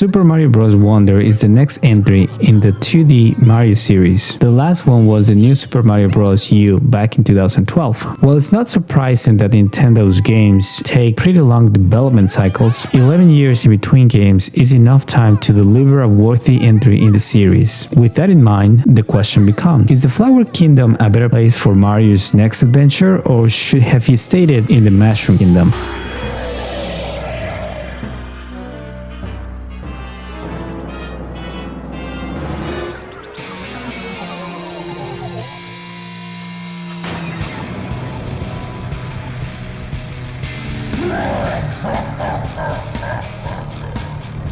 Super Mario Bros. Wonder is the next entry in the 2D Mario series. The last one was the new Super Mario Bros. U back in 2012. Well, it's not surprising that Nintendo's games take pretty long development cycles. 11 years in between games is enough time to deliver a worthy entry in the series. With that in mind, the question becomes, is the Flower Kingdom a better place for Mario's next adventure, or should have he stayed in the Mushroom Kingdom?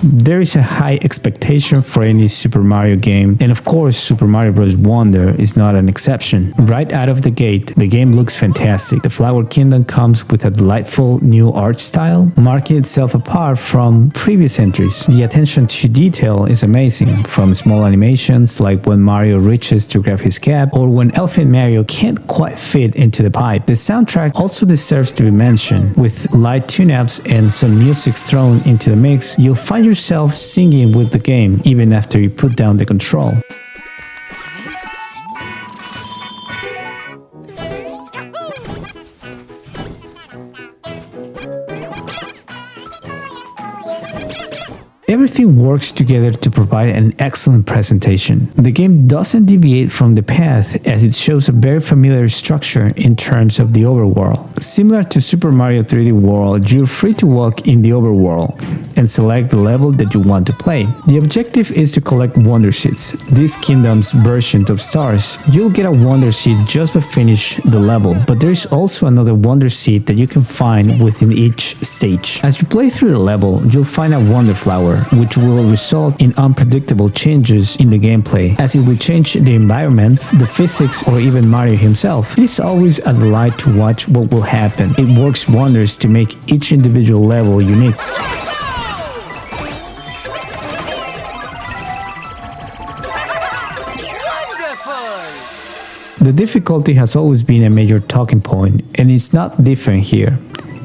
There is a high expectation for any Super Mario game, and of course Super Mario Bros. Wonder is not an exception. Right out of the gate, the game looks fantastic. The Flower Kingdom comes with a delightful new art style, marking itself apart from previous entries. The attention to detail is amazing, from small animations like when Mario reaches to grab his cap, or when Elephant Mario can't quite fit into the pipe. The soundtrack also deserves to be mentioned. With light tune-ups and some music thrown into the mix, you'll find yourself singing with the game even after you put down the control. Everything works together to provide an excellent presentation. The game doesn't deviate from the path, as it shows a very familiar structure in terms of the overworld. Similar to Super Mario 3D World, you're free to walk in the overworld and select the level that you want to play. The objective is to collect Wonder Seeds, this kingdom's version of stars. You'll get a Wonder Seed just by finish the level, but there is also another Wonder Seed that you can find within each stage. As you play through the level, you'll find a Wonder Flower, which will result in unpredictable changes in the gameplay, as it will change the environment, the physics, or even Mario himself. It is always a delight to watch what will happen. It works wonders to make each individual level unique. The difficulty has always been a major talking point, and it's not different here.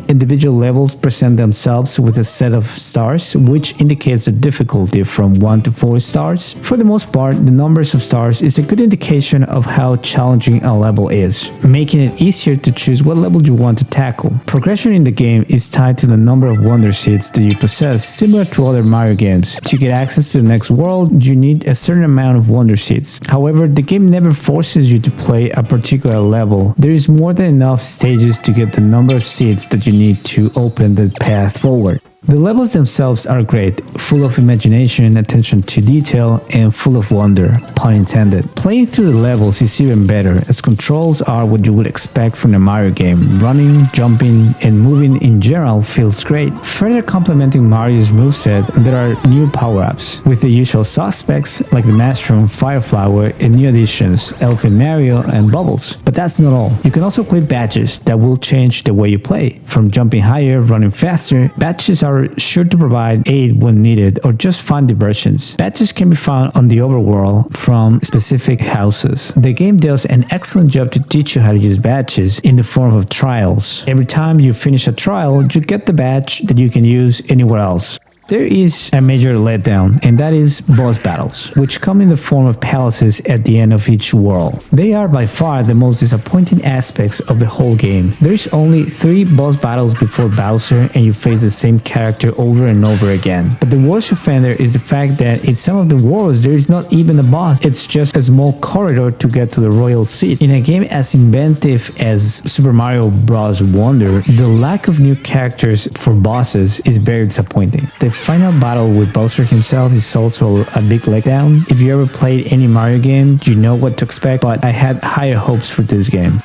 Individual levels present themselves with a set of stars, which indicates the difficulty from 1 to 4 stars. For the most part, the numbers of stars is a good indication of how challenging a level is, making it easier to choose what level you want to tackle. Progression in the game is tied to the number of Wonder Seeds that you possess, similar to other Mario games. To get access to the next world, you need a certain amount of Wonder Seeds. However, the game never forces you to play a particular level. There is more than enough stages to get the number of seeds that you need to open the path forward. The levels themselves are great, full of imagination, attention to detail, and full of wonder, pun intended. Playing through the levels is even better, as controls are what you would expect from a Mario game. Running, jumping, and moving in general feels great. Further complementing Mario's moveset, there are new power-ups, with the usual suspects like the Mushroom, Fire Flower, and new additions, Elephant Mario, and Bubbles. But that's not all. You can also equip badges that will change the way you play. From jumping higher, running faster, badges are sure to provide aid when needed, or just fun diversions. Badges can be found on the overworld from specific houses. The game does an excellent job to teach you how to use badges in the form of trials. Every time you finish a trial, you get the badge that you can use anywhere else. There is a major letdown, and that is boss battles, which come in the form of palaces at the end of each world. They are by far the most disappointing aspects of the whole game. There is only 3 boss battles before Bowser, and you face the same character over and over again. But the worst offender is the fact that in some of the worlds there is not even a boss. It's just a small corridor to get to the royal seat. In a game as inventive as Super Mario Bros. Wonder, the lack of new characters for bosses is very disappointing. The final battle with Bowser himself is also a big letdown. If you ever played any Mario game, you know what to expect, but I had higher hopes for this game.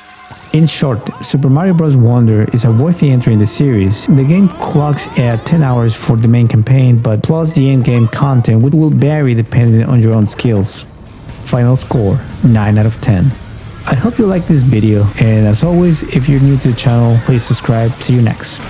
In short, Super Mario Bros. Wonder is a worthy entry in the series. The game clocks at 10 hours for the main campaign, but plus the in-game content, which will vary depending on your own skills. Final score, 9 out of 10. I hope you liked this video, and as always, if you're new to the channel, please subscribe. See you next.